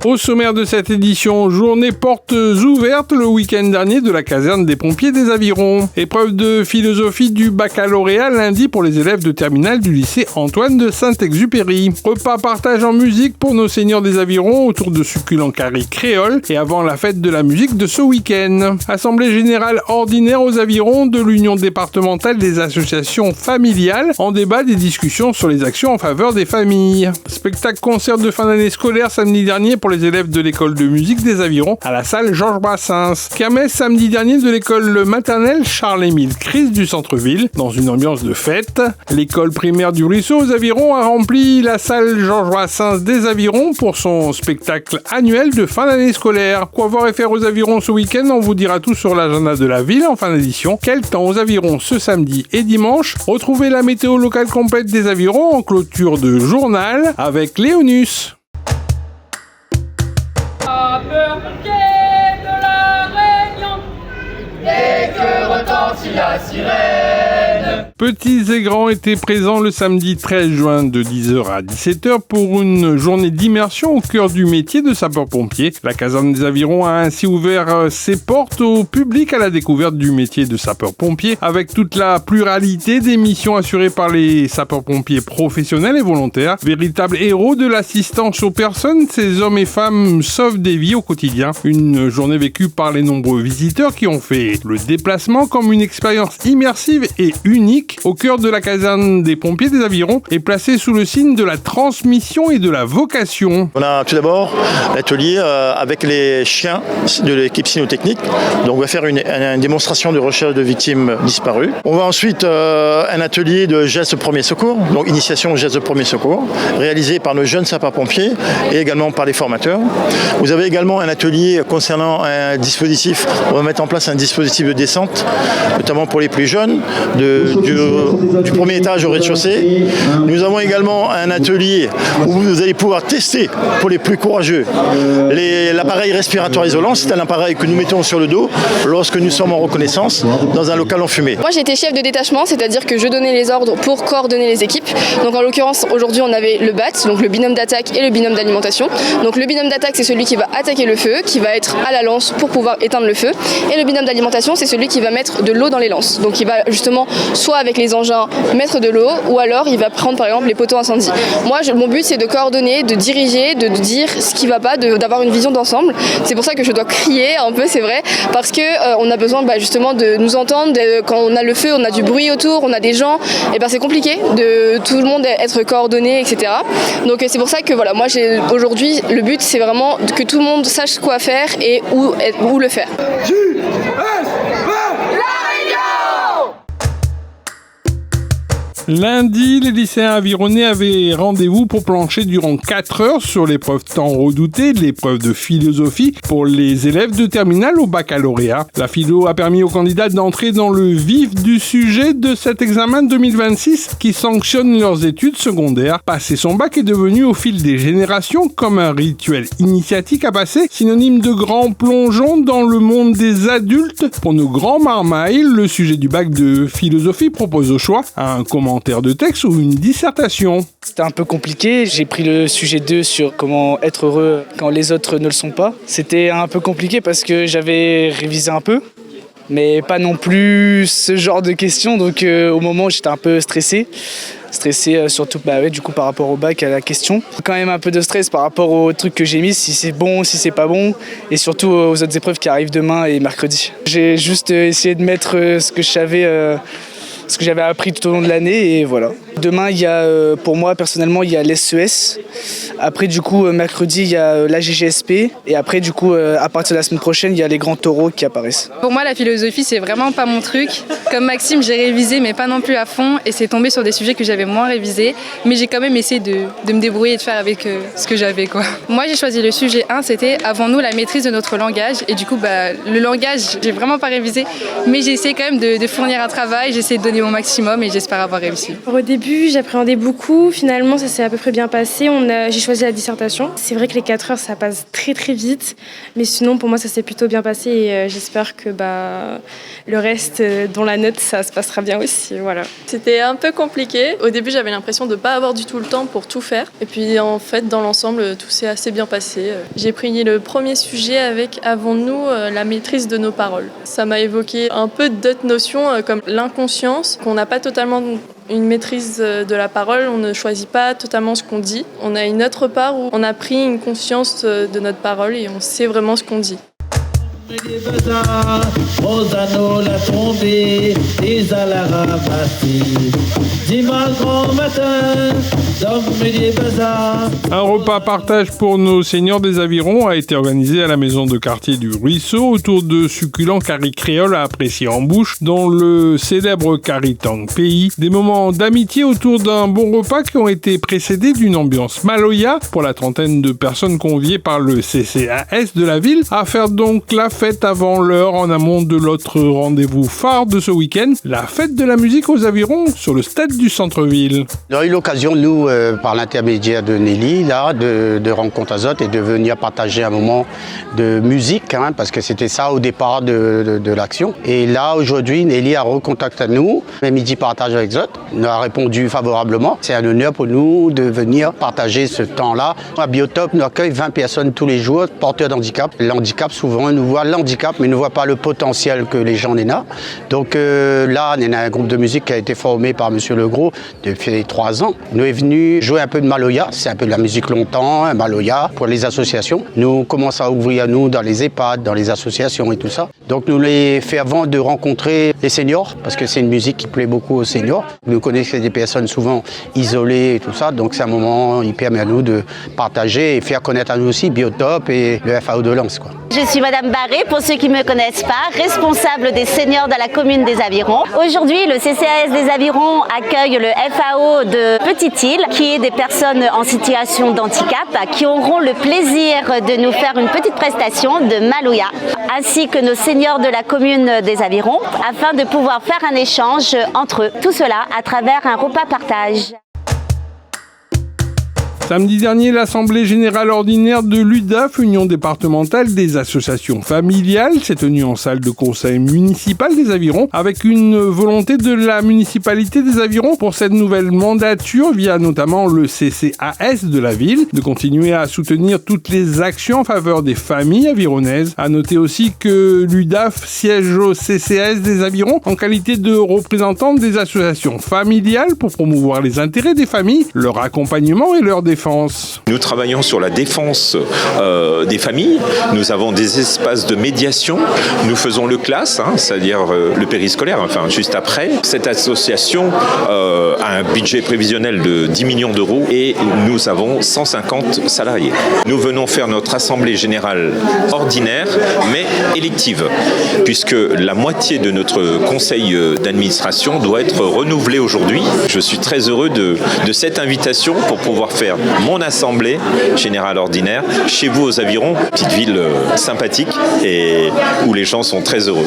Au sommaire de cette édition, journée portes ouvertes le week-end dernier de la caserne des pompiers des Avirons. Épreuve de philosophie du baccalauréat lundi pour les élèves de terminale du lycée Antoine de Saint-Exupéry. Repas partage en musique pour nos seigneurs des Avirons autour de succulents carrés créoles et avant la fête de la musique de ce week-end. Assemblée générale ordinaire aux Avirons de l'Union départementale des associations familiales en débat des discussions sur les actions en faveur des familles. Spectacle-concert de fin d'année scolaire samedi dernier pour les élèves de l'école de musique des Avirons à la salle Georges Brassens. Kermesse samedi dernier de l'école maternelle Charles-Émile Chris du centre-ville dans une ambiance de fête. L'école primaire du Ruisseau aux Avirons a rempli la salle Georges Brassens des Avirons pour son spectacle annuel de fin d'année scolaire. Quoi voir et faire aux Avirons ce week-end, on vous dira tout sur l'agenda de la ville en fin d'édition. Quel temps aux Avirons ce samedi et dimanche? Retrouvez la météo locale complète des Avirons en clôture de journal avec Léonus. De la Réunion, dès que retentit la sirène. Petits et grands étaient présents le samedi 13 juin de 10h à 17h pour une journée d'immersion au cœur du métier de sapeur-pompier. La caserne des Avirons a ainsi ouvert ses portes au public à la découverte du métier de sapeur-pompier avec toute la pluralité des missions assurées par les sapeurs-pompiers professionnels et volontaires. Véritables héros de l'assistance aux personnes, ces hommes et femmes sauvent des vies au quotidien. Une journée vécue par les nombreux visiteurs qui ont fait le déplacement comme une expérience immersive et unique au cœur de la caserne des pompiers des Avirons et placée sous le signe de la transmission et de la vocation. On a tout d'abord l'atelier avec les chiens de l'équipe cynotechnique. Donc on va faire une démonstration de recherche de victimes disparues. On va ensuite un atelier de gestes de premier secours, donc initiation aux gestes de premier secours, réalisé par nos jeunes sapeurs-pompiers et également par les formateurs. Vous avez également un atelier concernant un dispositif. On va mettre en place un dispositif de descente, notamment pour les plus jeunes, du premier étage au rez-de-chaussée. Nous avons également un atelier où vous allez pouvoir tester, pour les plus courageux, l'appareil respiratoire isolant. C'est un appareil que nous mettons sur le dos lorsque nous sommes en reconnaissance dans un local enfumé. Moi j'étais chef de détachement, c'est-à-dire que je donnais les ordres pour coordonner les équipes. Donc en l'occurrence aujourd'hui on avait le BAT, donc le binôme d'attaque et le binôme d'alimentation. Donc le binôme d'attaque c'est celui qui va attaquer le feu, qui va être à la lance pour pouvoir éteindre le feu. Et le binôme d'alimentation c'est celui qui va mettre de l'eau dans les lances. Donc il va justement soit avec les engins mettre de l'eau ou alors il va prendre par exemple les poteaux incendie. Moi mon but c'est de coordonner, de diriger, de dire ce qui va pas, d'avoir une vision d'ensemble. C'est pour ça que je dois crier un peu, c'est vrai, parce que on a besoin justement de nous entendre. Quand on a le feu, on a du bruit autour, on a des gens, et c'est compliqué de tout le monde être coordonné, etc. Donc c'est pour ça que voilà, moi aujourd'hui le but c'est vraiment que tout le monde sache quoi faire et où le faire. Lundi, les lycéens avironnais avaient rendez-vous pour plancher durant 4 heures sur l'épreuve tant redoutée, l'épreuve de philosophie pour les élèves de terminale au baccalauréat. La philo a permis aux candidats d'entrer dans le vif du sujet de cet examen 2026 qui sanctionne leurs études secondaires. Passer son bac est devenu au fil des générations comme un rituel initiatique à passer, synonyme de grand plongeon dans le monde des adultes. Pour nos grands marmailles, le sujet du bac de philosophie propose au choix un commentaire de texte ou une dissertation. C'était un peu compliqué, j'ai pris le sujet 2 sur comment être heureux quand les autres ne le sont pas. C'était un peu compliqué parce que j'avais révisé un peu, mais pas non plus ce genre de questions, donc au moment j'étais un peu stressé surtout du coup par rapport au bac, à la question. Quand même un peu de stress par rapport aux trucs que j'ai mis, si c'est bon, si c'est pas bon, et surtout aux autres épreuves qui arrivent demain et mercredi. J'ai juste essayé de mettre ce que j'avais appris tout au long de l'année et voilà. Demain, il y a, pour moi personnellement, il y a l'SES. Après, du coup, mercredi, il y a la GGSP. Et après, du coup, à partir de la semaine prochaine, il y a les grands taureaux qui apparaissent. Pour moi, la philosophie, c'est vraiment pas mon truc. Comme Maxime, j'ai révisé, mais pas non plus à fond. Et c'est tombé sur des sujets que j'avais moins révisés. Mais j'ai quand même essayé de me débrouiller et de faire avec ce que j'avais, quoi. Moi, j'ai choisi le sujet 1, c'était avons-nous la maîtrise de notre langage. Et du coup, le langage, j'ai vraiment pas révisé. Mais j'ai essayé quand même de fournir un travail. J'ai essayé de donner mon maximum et j'espère avoir réussi. Au début, j'appréhendais beaucoup. Finalement, ça s'est à peu près bien passé. J'ai choisi choisi la dissertation. C'est vrai que les 4 heures, ça passe très très vite. Mais sinon, pour moi, ça s'est plutôt bien passé. Et j'espère que le reste, dont la note, ça se passera bien aussi. Voilà. C'était un peu compliqué. Au début, j'avais l'impression de ne pas avoir du tout le temps pour tout faire. Et puis, en fait, dans l'ensemble, tout s'est assez bien passé. J'ai pris le premier sujet avec, avons-nous la maîtrise de nos paroles. Ça m'a évoqué un peu d'autres notions comme l'inconscience, qu'on n'a pas totalement une maîtrise de la parole, on ne choisit pas totalement ce qu'on dit. On a une autre part où on a pris une conscience de notre parole et on sait vraiment ce qu'on dit. Un repas partage pour nos seigneurs des Avirons a été organisé à la maison de quartier du Ruisseau autour de succulents caris créoles à apprécier en bouche, dont le célèbre caritang pays. Des moments d'amitié autour d'un bon repas qui ont été précédés d'une ambiance maloya pour la trentaine de personnes conviées par le CCAS de la ville à faire donc la fête avant l'heure en amont de l'autre rendez-vous phare de ce week-end, la fête de la musique aux Avirons sur le stade du centre-ville. On a eu l'occasion, nous, par l'intermédiaire de Nelly, là, de Rencontre Azote et de venir partager un moment de musique, parce que c'était ça au départ de l'action. Et là, aujourd'hui, Nelly a recontacté nous, le midi partage avec Zot, nous a répondu favorablement. C'est un honneur pour nous de venir partager ce temps-là. À Biotop, nous accueille 20 personnes tous les jours, porteurs d'handicap. L'handicap, souvent, nous voit l'handicap, mais ne voit pas le potentiel que les gens en ont. Donc là, on a un groupe de musique qui a été formé par M. Legros depuis 3 ans. Nous est venu jouer un peu de maloya, c'est un peu de la musique longtemps, un maloya pour les associations. Nous commençons à ouvrir nous dans les EHPAD, dans les associations et tout ça. Donc nous l'avons fait avant de rencontrer les seniors, parce que c'est une musique qui plaît beaucoup aux seniors. Nous connaissons des personnes souvent isolées et tout ça, donc c'est un moment qui permet à nous de partager et faire connaître à nous aussi Biotop et le FAO de Lens, quoi. Je suis Madame Barré, pour ceux qui ne me connaissent pas, responsable des seniors de la commune des Avirons. Aujourd'hui, le CCAS des Avirons accueille le FAO de Petite-Île, qui est des personnes en situation d'handicap, qui auront le plaisir de nous faire une petite prestation de maloya, ainsi que nos seniors de la commune des Avirons, afin de pouvoir faire un échange entre eux. Tout cela à travers un repas partage. Samedi dernier, l'Assemblée générale ordinaire de l'UDAF, Union départementale des associations familiales, s'est tenue en salle de conseil municipal des Avirons, avec une volonté de la municipalité des Avirons pour cette nouvelle mandature, via notamment le CCAS de la ville, de continuer à soutenir toutes les actions en faveur des familles avironnaises. À noter aussi que l'UDAF siège au CCAS des Avirons en qualité de représentante des associations familiales pour promouvoir les intérêts des familles, leur accompagnement et leur défense. Nous travaillons sur la défense des familles. Nous avons des espaces de médiation. Nous faisons le classe, c'est-à-dire le périscolaire, enfin juste après. Cette association a un budget prévisionnel de 10 millions d'euros et nous avons 150 salariés. Nous venons faire notre assemblée générale ordinaire, mais élective, puisque la moitié de notre conseil d'administration doit être renouvelée aujourd'hui. Je suis très heureux de cette invitation pour pouvoir faire mon assemblée générale ordinaire chez vous aux Avirons, petite ville sympathique et où les gens sont très heureux.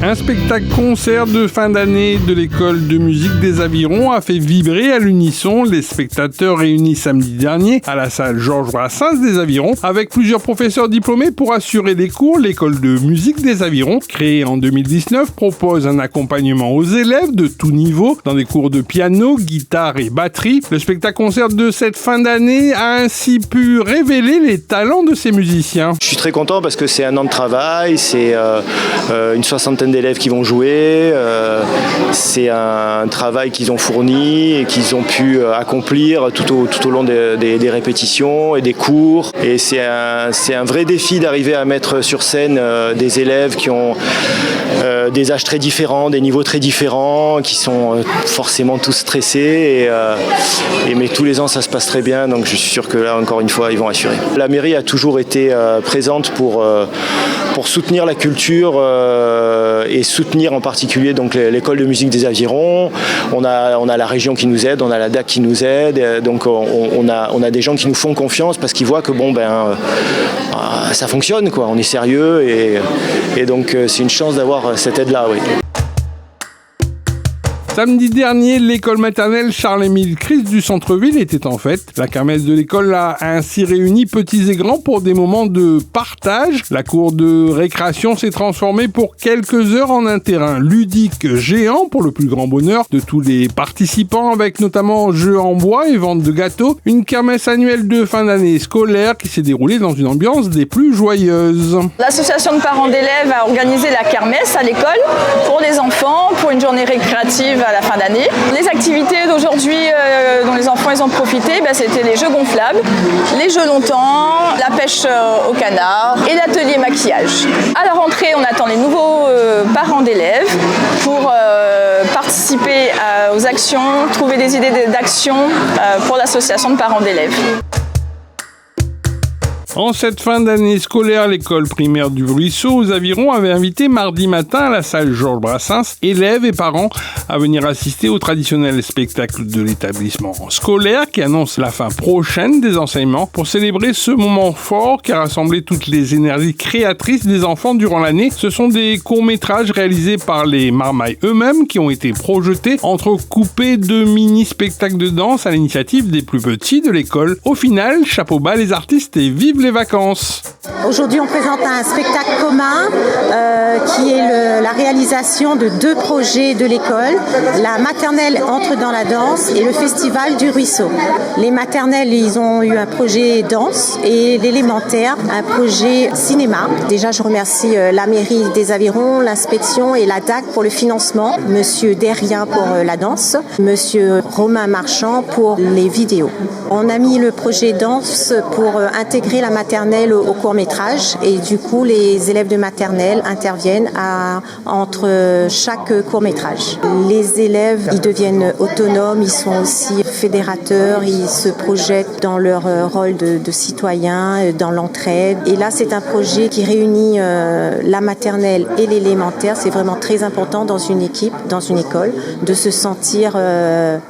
Un spectacle-concert de fin d'année de l'école de musique des Avirons a fait vibrer à l'unisson les spectateurs réunis samedi dernier à la salle Georges Brassens des Avirons avec plusieurs professeurs diplômés pour assurer les cours. L'école de musique des Avirons, créée en 2019, propose un accompagnement aux élèves de tout niveau dans des cours de piano, guitare et batterie. Le spectacle-concert de cette fin d'année a ainsi pu révéler les talents de ces musiciens. Je suis très content parce que c'est un an de travail, c'est une soixantaine d'élèves qui vont jouer, c'est un travail qu'ils ont fourni et qu'ils ont pu accomplir tout au long des répétitions et des cours. Et c'est un vrai défi d'arriver à mettre sur scène des élèves qui ont des âges très différents, des niveaux très différents, qui sont forcément tous stressés. Mais tous les ans, ça se passe très bien, donc je suis sûr que là, encore une fois, ils vont assurer. La mairie a toujours été présente pour soutenir la culture et soutenir en particulier donc l'école de musique des Avirons. On a la région qui nous aide, on a la DAC qui nous aide, donc on a des gens qui nous font confiance parce qu'ils voient que ça fonctionne, quoi. On est sérieux et donc c'est une chance d'avoir cette aide-là, oui. Samedi dernier, l'école maternelle Charles-Émile Christ du centre-ville était en fête. La kermesse de l'école a ainsi réuni petits et grands pour des moments de partage. La cour de récréation s'est transformée pour quelques heures en un terrain ludique géant pour le plus grand bonheur de tous les participants, avec notamment jeux en bois et vente de gâteaux. Une kermesse annuelle de fin d'année scolaire qui s'est déroulée dans une ambiance des plus joyeuses. L'association de parents d'élèves a organisé la kermesse à l'école pour les enfants, pour une journée récréative à la fin d'année. Les activités d'aujourd'hui dont les enfants ils ont profité, c'était les jeux gonflables, les jeux longtemps, la pêche au canard et l'atelier maquillage. À la rentrée, on attend les nouveaux parents d'élèves pour participer aux actions, trouver des idées d'action pour l'association de parents d'élèves. En cette fin d'année scolaire, l'école primaire du Ruisseau aux Avirons avait invité mardi matin à la salle Georges Brassens élèves et parents à venir assister au traditionnel spectacle de l'établissement scolaire qui annonce la fin prochaine des enseignements pour célébrer ce moment fort qui a rassemblé toutes les énergies créatrices des enfants durant l'année. Ce sont des courts-métrages réalisés par les Marmailles eux-mêmes qui ont été projetés entrecoupés de mini-spectacles de danse à l'initiative des plus petits de l'école. Au final, chapeau bas les artistes et vive les vacances. Aujourd'hui, on présente un spectacle commun qui est la réalisation de 2 projets de l'école. La maternelle entre dans la danse et le festival du Ruisseau. Les maternelles, ils ont eu un projet danse et l'élémentaire, un projet cinéma. Déjà, je remercie la mairie des Avirons, l'inspection et la DAC pour le financement. Monsieur Derrien pour la danse, monsieur Romain Marchand pour les vidéos. On a mis le projet danse pour intégrer la maternelle au court-métrage et du coup les élèves de maternelle interviennent entre chaque court-métrage. Les élèves, ils deviennent autonomes, ils sont aussi fédérateurs, ils se projettent dans leur rôle de citoyen, dans l'entraide. Et là, c'est un projet qui réunit la maternelle et l'élémentaire. C'est vraiment très important dans une équipe, dans une école, de se sentir un.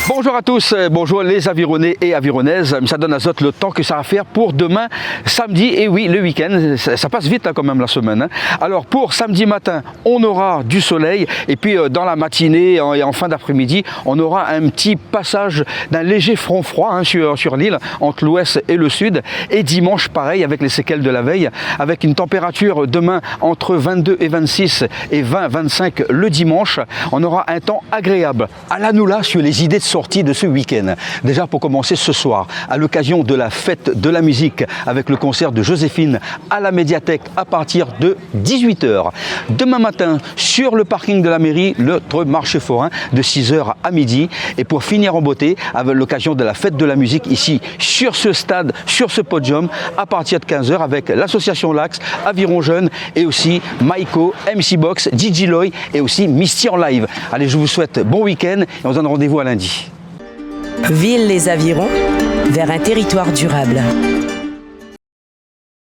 Bonjour à tous, bonjour les Avironnais et Avironnaises. Ça donne à Zot le temps que ça va faire pour demain, samedi. Et oui, le week-end, ça passe vite quand même la semaine. Alors pour samedi matin, on aura du soleil. Et puis dans la matinée et en fin d'après-midi, on aura un petit passage d'un léger front froid sur l'île, entre l'ouest et le sud. Et dimanche, pareil, avec les séquelles de la veille, avec une température demain entre 22 et 26 et 20-25 le dimanche. On aura un temps agréable. Allons-nous là sur les idées de sortie de ce week-end. Déjà pour commencer ce soir, à l'occasion de la fête de la musique avec le concert de Joséphine à la médiathèque à partir de 18h. Demain matin, sur le parking de la mairie, notre marché forain de 6h à midi. Et pour finir en beauté, avec l'occasion de la fête de la musique ici, sur ce stade, sur ce podium, à partir de 15h avec l'association Lax, Aviron Jeunes et aussi Maïko, MC Box, DJ Loy et aussi Misty en live. Allez, je vous souhaite bon week-end et on se donne rendez-vous à lundi. Ville les Avirons, vers un territoire durable.